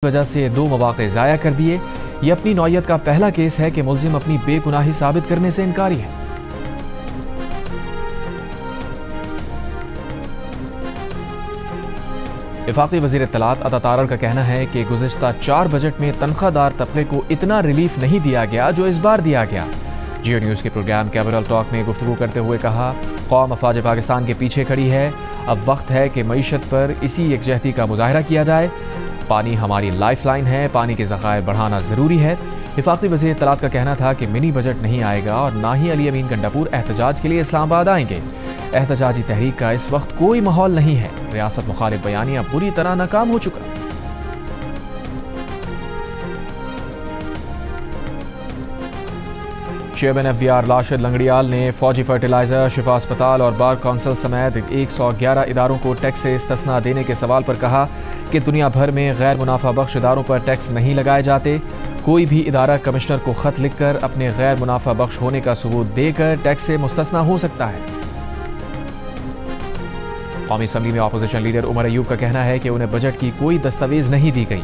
वजह से 2 मौक़े ज़ाया कर दिए। ये अपनी नौयत का पहला केस है कि मुल्ज़िम अपनी बेगुनाही साबित करने से इनकारी है। वफाकी वज़ीर इत्तलात अता तारड़ का कहना है कि गुज़िश्ता 4 बजट में तनख्वाहदार तबके को इतना रिलीफ नहीं दिया गया जो इस बार दिया गया। जियो न्यूज़ के प्रोग्राम कैमरल टॉक में गुफ्तगू करते हुए कहा, कौम अफवाज पाकिस्तान के पीछे खड़ी है। अब वक्त है कि मईशत पर इसी यकजहती का मुजाहरा किया जाए। पानी हमारी लाइफ लाइन है, पानी के ज़खायर बढ़ाना ज़रूरी है। वफाकी वज़ीर इत्तलात का कहना था कि मिनी बजट नहीं आएगा और ना ही अली अमीन गंडापुर एहतजाज के लिए इस्लामाबाद आएंगे। एहतजाजी तहरीक का इस वक्त कोई माहौल नहीं है। रियासत मुखालिफ बयानिया पूरी तरह नाकाम हो चुका। चेयरमैन FVR राशिद लंगड़ियाल ने फौजी फर्टिलाइजर, शिफा अस्पताल और बार काउंसिल समेत 111 इदारों को टैक्स से इस्तिस्ना देने के सवाल पर कहा कि दुनिया भर में गैर मुनाफा बख्श इदारों पर टैक्स नहीं लगाए जाते। कोई भी इदारा कमिश्नर को खत लिखकर अपने गैर मुनाफा बख्श होने का सबूत देकर टैक्स से मुस्तस्ना हो सकता है। कौमी असम्बली में अपोजिशन लीडर उमर अयूब का कहना है कि उन्हें बजट की कोई दस्तावेज नहीं दी गई।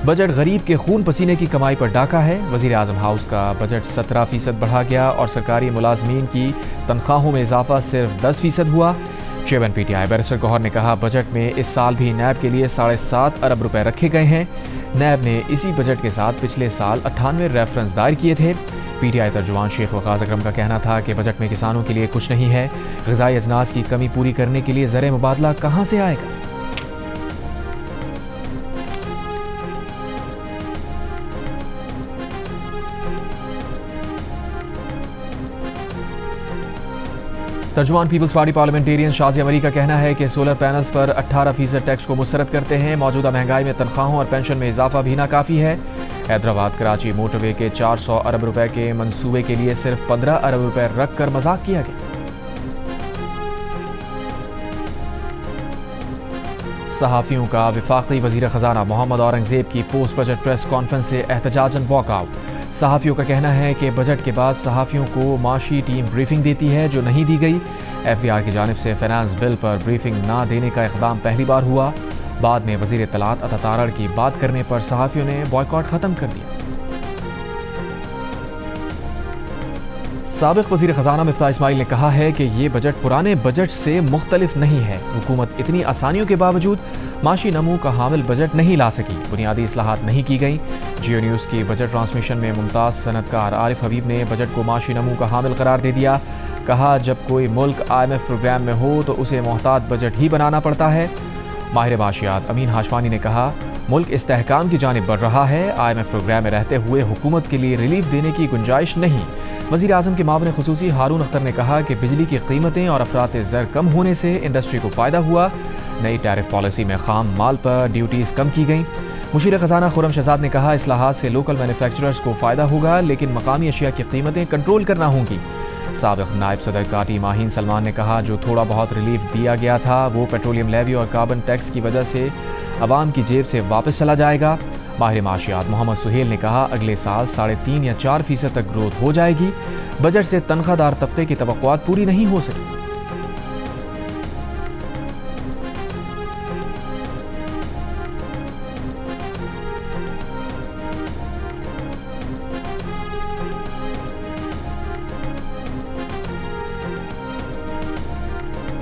बजट गरीब के खून पसीने की कमाई पर डाका है। वज़ीर आज़म हाउस का बजट 17% बढ़ा गया और सरकारी मुलाजमीन की तनख्वाहों में इजाफा सिर्फ 10% हुआ। चेयरमैन PTI बैरिस्टर गौहर ने कहा, बजट में इस साल भी नैब के लिए 7.5 अरब रुपए रखे गए हैं। नैब ने इसी बजट के साथ पिछले साल 98 रेफरेंस दायर किए थे। PTI तर्जुमान शेख वक़ास अकरम का कहना था कि बजट में किसानों के लिए कुछ नहीं है। ग़िज़ाई अजनास की कमी पूरी करने के लिए ज़र मुबादला कहाँ से आएगा। तर्जुमान पीपल्स पार्टी पार्लियामेंटेरियन शाज़िया मरी का कहना है कि सोलर पैनल्स पर 18% टैक्स को मुस्तरद करते हैं। मौजूदा महंगाई में तनख्वाहों और पेंशन में इजाफा भी नाकाफ़ी है। हैदराबाद कराची मोटरवे के 400 अरब रुपए के मंसूबे के लिए सिर्फ 15 अरब रुपए रख कर मजाक किया गया। सहाफ़ियों का वफाकी वज़ीर ख़जाना मोहम्मद औरंगज़ेब की पोस्ट बजट प्रेस कॉन्फ्रेंस से एहतजाजन वॉकआउट। सहाफ़ियों का कहना है कि बजट के बाद सहाफ़ियों को माशी टीम ब्रीफिंग देती है जो नहीं दी गई। FVR की जानिब से फाइनेंस बिल पर ब्रीफिंग ना देने का इक़दाम पहली बार हुआ। बाद में वज़ीर इत्तलात अता तारड़ की बात करने पर सहाफ़ियों ने बॉयकॉट ख़त्म कर दिया। साबिक़ वज़ीर ख़जाना मिफ्ताह इस्माइल ने कहा है कि ये बजट पुराने बजट से मुख्तलिफ नहीं है। हुकूमत इतनी आसानियों के बावजूद माशी नमू का हामिल बजट नहीं ला सकी। बुनियादी इस्लाहात नहीं की गई। जियो न्यूज़ की बजट ट्रांसमिशन में मुमताज़ सनतकार आरिफ हबीब ने बजट को माशी नमू का हामिल करार दे दिया। कहा, जब कोई मुल्क IMF प्रोग्राम में हो तो उसे मोहतात बजट ही बनाना पड़ता है। माहिर माशियात अमीन हाशमानी ने कहा, मुल्क इस्तेहकाम की जानिब बढ़ रहा है। IMF प्रोग्राम में रहते हुए हुकूमत के लिए रिलीफ देने की गुंजाइश नहीं। वज़ीर आज़म के मामले ख़ुसूसी हारून अख्तर ने कहा कि बिजली की कीमतें और अफरात ज़र कम होने से इंडस्ट्री को फ़ायदा हुआ। नई टैरिफ पॉलिसी में खाम माल पर ड्यूटीज़ कम की गई। मुशीर ख़जाना खुर्रम शहजाद ने कहा, इस्लाहात से लोकल मैन्युफैक्चरर्स को फ़ायदा होगा लेकिन मकामी अशिया की कीमतें कंट्रोल करना होंगी। साबिक़ नायब सदर काटी माहीन सलमान ने कहा, जो थोड़ा बहुत रिलीफ दिया गया था वो पेट्रोलियम लेवी और कार्बन टैक्स की वजह से अवाम की जेब से वापस चला जाएगा। माहिर माशियात मोहम्मद सुहेल ने कहा, अगले साल 3.5 या 4% तक ग्रोथ हो जाएगी। बजट से तनख्वाहदार तबके की तवक्कुआत पूरी नहीं हो सकी।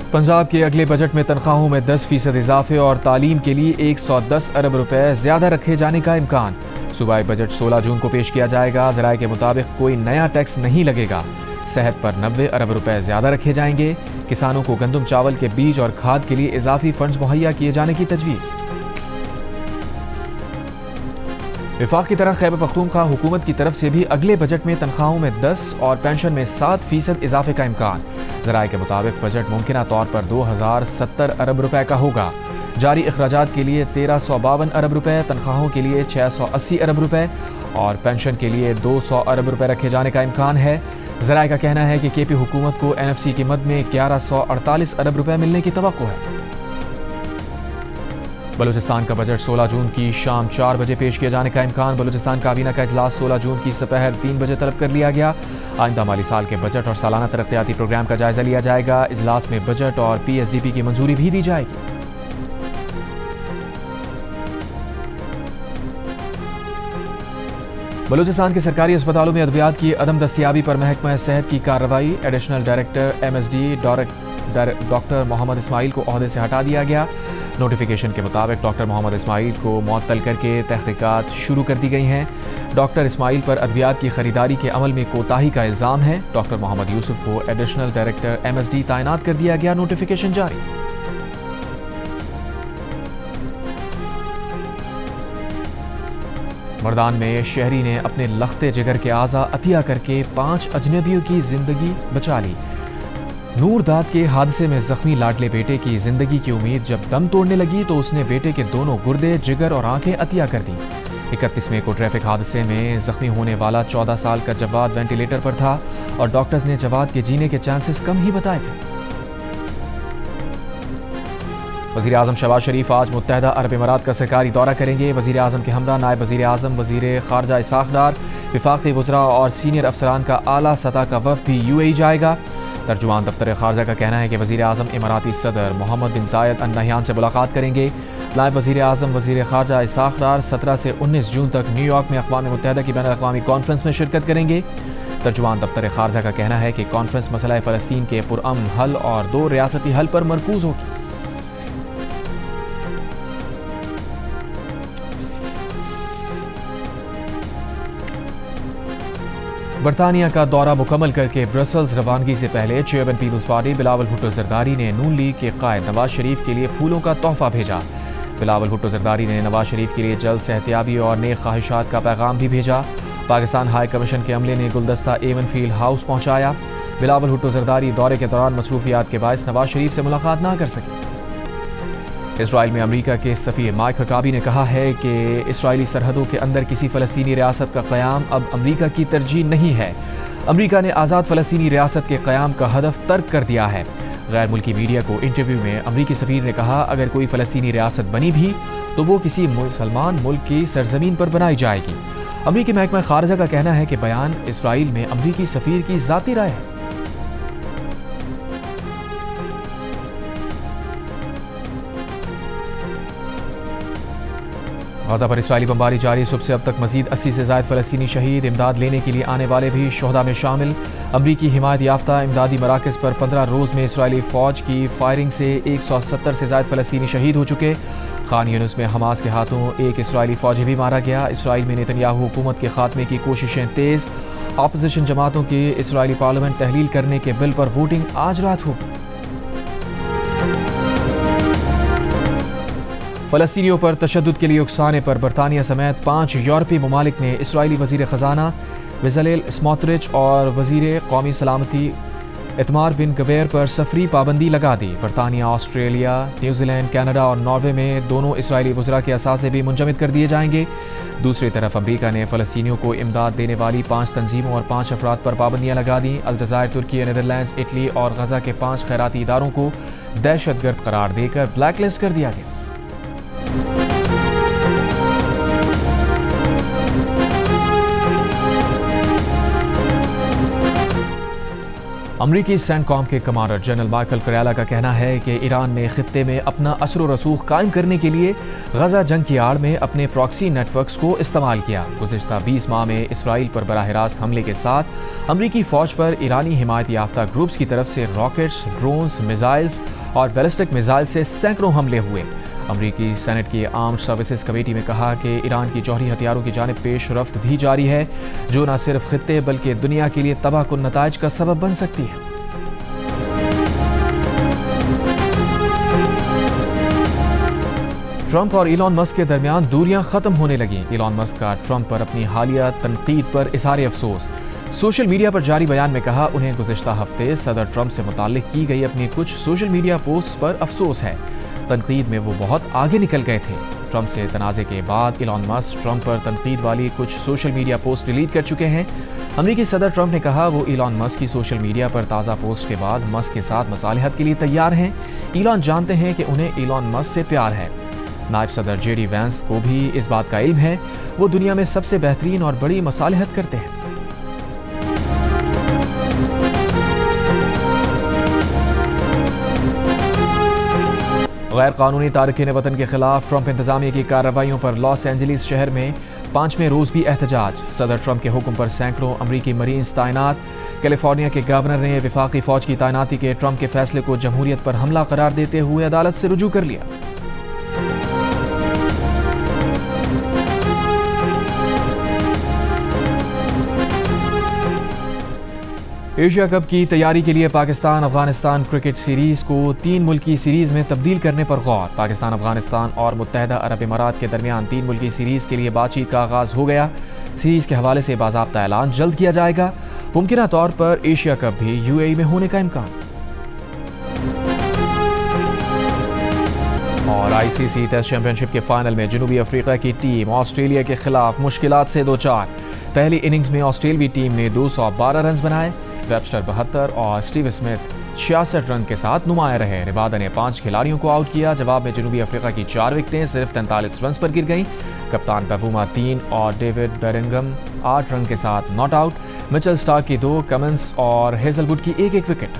पंजाब के अगले बजट में तनख्वाहों में 10% इजाफे और तालीम के लिए 110 अरब रुपए ज़्यादा रखे जाने का इम्कान। सूबाई बजट 16 जून को पेश किया जाएगा। ज़राए के मुताबिक कोई नया टैक्स नहीं लगेगा। सेहत पर 90 अरब रुपए ज़्यादा रखे जाएंगे। किसानों को गंदम चावल के बीज और खाद के लिए इजाफी फंड्स मुहैया किए जाने की तजवीज़। वफाक की तरह खैबर पख्तूनख्वा हुकूमत की तरफ से भी अगले बजट में तनख्वाहों में 10 और पेंशन में 7% इजाफे का इम्कान। ज़राए के मुताबिक बजट मुमकिना तौर पर 2070 अरब रुपए का होगा। जारी अखराजात के लिए 1352 अरब रुपए, तनख्वाहों के लिए 680 अरब रुपए और पेंशन के लिए 200 अरब रुपए रखे जाने का इम्कान है। ज़राए का कहना है कि KP हुकूमत को NFC की मद में 1148 अरब रुपए मिलने की तवक्को है। बलूचिस्तान का बजट 16 जून की शाम 4 बजे पेश किए जाने का इम्कान। बलूचिस्तान काबीना का इजलास 16 जून की दोपहर 3 बजे तलब कर लिया गया। आइंदा माली साल के बजट और सालाना तरक्याती प्रोग्राम का जायजा लिया जाएगा। इजलास में बजट और PSDP की मंजूरी भी दी जाएगी। बलूचिस्तान के सरकारी अस्पतालों में अद्वियात की अदम दस्तियाबी पर महकमा सेहत की कार्रवाई। Additional director MSD doctor Mohammad Ismail को ओहदे से हटा दिया गया। नोटिफिकेशन के मुताबिक डॉक्टर मोहम्मद इस्माइल को मुअत्तल करके तहकीकात शुरू कर दी गई हैं। डॉक्टर इस्माइल पर अद्वियात की खरीदारी के अमल में कोताही का इल्ज़ाम है। डॉक्टर मोहम्मद यूसुफ को एडिशनल डायरेक्टर MSD तैनात कर दिया गया। नोटिफिकेशन जारी। मर्दान में शहरी ने अपने लख्ते जिगर के आज़ा अतिया करके 5 अजनबियों की जिंदगी बचा ली। नूरदाद के हादसे में जख्मी लाडले बेटे की जिंदगी की उम्मीद जब दम तोड़ने लगी तो उसने बेटे के दोनों गुर्दे, जिगर और आंखें अतिया कर दी। 31 मई को ट्रैफिक हादसे में जख्मी होने वाला 14 साल का जवाद वेंटिलेटर पर था और डॉक्टर्स ने जवाद के जीने के चांसेस कम ही बताए थे। वज़ीर आज़म शहबाज शरीफ आज मुत्तहदा अरब इमारात का सरकारी दौरा करेंगे। वज़ीर आज़म के हमरा नायब वज़ीर आज़म, वज़ीर ख़ारजा इसाक़ डार, विफ़ाक़ी वज़रा और सीनियर अफसरान का आला सतह का वफ़द भी UAE जाएगा। तर्जुमान दफ्तर ख़ारजा का कहना है कि वज़ीर आज़म इमाराती सदर मोहम्मद बिन ज़ायद अल नहयान से मुलाकात करेंगे। नायब वज़ीर आज़म वज़ीर ख़ारजा इसाक़ डार 17 से 19 जून तक न्यूयॉर्क में अक़वाम मुत्तहदा की बैनुल-अक़वामी कॉन्फ्रेंस में शिरकत करेंगे। तर्जुमान दफ्तर ख़ारजा का कहना है कि कॉन्फ्रेंस मसला फ़लस्तीन के पुरअमन हल और 2 रियासती हल पर मरकूज़ होगी। बरतानिया का दौरा मुकम्मल करके ब्रसल्स रवानगी से पहले चेयरमैन पीपल्स पार्टी बिलावल भुट्टो जरदारी ने नून लीग के कायद नवाज शरीफ के लिए फूलों का तोहफा भेजा। बिलावल भुट्टो जरदारी ने नवाज शरीफ के लिए जल्द सेहतियाबी और नेक ख्वाहिशात का पैगाम भी भेजा। पाकिस्तान हाई कमीशन के अमले ने गुलदस्ता एवन फील्ड हाउस पहुँचाया। बिलावल भुट्टो जरदारी दौरे के दौरान मसरूफियात के बायस नवाज शरीफ से मुलाकात न कर सके। इसराइल में अमेरिका के सफ़ीर माइक हकाबी ने कहा है कि इसराइली सरहदों के अंदर किसी फ़लस्तीनी रियासत का क़याम अब अमेरिका की तरजीह नहीं है। अमेरिका ने आज़ाद फ़लस्तीनी रियासत के क़याम का हदफ तर्क कर दिया है। गैर मुल्की मीडिया को इंटरव्यू में अमेरिकी सफ़ीर ने कहा, अगर कोई फ़लस्तीनी रियासत बनी भी तो वो किसी मुसलमान मुल्क की सरजमीन पर बनाई जाएगी। अमेरिकी महकमा ख़ारजा का कहना है कि बयान इसराइल में अमेरिकी सफ़ीर की ज़ाती राय है। गाज़ा पर इसराइली बमबारी जारी। सुबह से अब तक मजीद 80 से ज़ायद फ़लस्तीनी शहीद। इमदाद लेने के लिए आने वाले भी शोहदा में शामिल। अमरीकी हिमायत याफ्ता इमदादी मराकज़ पर 15 रोज़ में इसराइली फ़ौज की फायरिंग से 170 से ज़ायद फ़लस्तीनी शहीद हो चुके। खान यूनिस में हमास के हाथों एक इसराइली फ़ौजी भी मारा गया। इसराइल में नेतन्याहू हुकूमत के खात्मे की कोशिशें तेज़। अपोजिशन जमातों की इसराइली पार्लियामेंट तहलील करने के बिल पर वोटिंग आज रात होगी। फ़लस्तीनियों पर तशद्दुद के लिए उकसाने पर बरतानिया समेत 5 यूरोपीय ममालिक ने इसराइली वज़ीर ख़ज़ाना बेज़लेल स्मोट्रिच और वज़ीर कौमी सलामती इतमार बिन गवेर पर सफरी पाबंदी लगा दी। बरतानिया, ऑस्ट्रेलिया, न्यूजीलैंड, कनाडा और नॉर्वे में दोनों इसराइली वज़रा के असासे भी मुंजमद कर दिए जाएंगे। दूसरी तरफ अमरीका ने फ़लस्तीनियों को इमदाद देने वाली 5 तंजीमों और 5 अफराद पर पाबंदियाँ लगा दी। अलजज़ायर, तुर्की, नीदरलैंड्स, इटली और गज़ा के 5 खैराती इदारों को दहशतगर्द करार देकर ब्लैक लिस्ट कर दिया गया। अमरीकी सेंटकॉम के कमांडर जनरल माइकल करेला का कहना है कि ईरान ने खित्ते में अपना असर व रसूख कायम करने के लिए गजा जंग की आड़ में अपने प्रॉक्सी नेटवर्क्स को इस्तेमाल किया। गुज़िश्ता 20 माह में इसराइल पर बराह रास्त हमले के साथ अमरीकी फ़ौज पर ईरानी हिमायत याफ्ता ग्रुप्स की तरफ से रॉकेट्स, ड्रोन्स, मिसाइल्स और बैलिस्टिक मिसाइल से सैकड़ों हमले हुए। अमरीकी सेनेट की आर्म्ड सर्विसेज कमेटी में कहा कि ईरान की जौहरी हथियारों की जानिब पेश रफ्त भी जारी है, जो न सिर्फ खित्ते बल्कि दुनिया के लिए तबाहकुन नताइज का सबब बन सकती है। ट्रंप और इलॉन मस्क के दरमियान दूरियां खत्म होने लगी। इलॉन मस्क का ट्रंप पर अपनी हालिया तनकीद पर इज़हार अफसोस। सोशल मीडिया पर जारी बयान में कहा, उन्हें गुज़िश्ता हफ्ते सदर ट्रंप से मुताल्लिक की गई अपनी कुछ सोशल मीडिया पोस्ट पर अफसोस है। तनकीद में वो बहुत आगे निकल गए थे। ट्रंप से तनाज़े के बाद इलॉन मस्क ट्रंप पर तनकीद वाली कुछ सोशल मीडिया पोस्ट डिलीट कर चुके हैं। अमेरिकी सदर ट्रंप ने कहा वो इलॉन मस्क की सोशल मीडिया पर ताज़ा पोस्ट के बाद मस्क के साथ मसालिहत के लिए तैयार हैं। इलॉन जानते हैं कि उन्हें इलॉन मस्क से प्यार है। नायब सदर JD वैंस को भी इस बात का इल्म है। वो दुनिया में सबसे बेहतरीन और बड़ी मसालिहत करते हैं। गैर कानूनी तारकीन वतन के खिलाफ ट्रंप इंतजामिया की कार्रवाइयों पर लॉस एंजलिस शहर में 5वें रोज भी एहतजाज। सदर ट्रंप के हुक्म पर सैकड़ों अमरीकी मरीन्स तैनात। कैलिफोर्निया के गवर्नर ने वफाकी फौज की तैनाती के ट्रंप के फैसले को जमहूरियत पर हमला करार देते हुए अदालत से रुजू कर लिया। एशिया कप की तैयारी के लिए पाकिस्तान अफगानिस्तान क्रिकेट सीरीज को 3 मुल्की सीरीज में तब्दील करने पर गौर। पाकिस्तान, अफगानिस्तान और मुत्तहदा अरब इमारात के दरमियान 3 मुल्की सीरीज के लिए बातचीत का आगाज हो गया। सीरीज के हवाले से बाज़ाब्ता ऐलान जल्द किया जाएगा। मुमकिना तौर पर एशिया कप भी यूएई में होने का इम्कान। और आईसीसी टेस्ट चैंपियनशिप के फाइनल में जनूबी अफ्रीका की टीम ऑस्ट्रेलिया के खिलाफ मुश्किलात से 2-4। पहली इनिंग्स में ऑस्ट्रेलियाई टीम ने 212 रन बनाए। वेबस्टर 72 और स्टीव स्मिथ 66 रन के साथ नुमाया रहे। रिबादा ने 5 खिलाड़ियों को आउट किया। जवाब में जनूबी अफ्रीका की 4 विकेटें सिर्फ 43 रन पर गिर गईं। कप्तान बवूमा 3 और डेविड बेरिंगम 8 रन के साथ नॉट आउट। मिचेल स्टार्क की 2, कमिंस और हेजलवुड की 1-1 विकेट।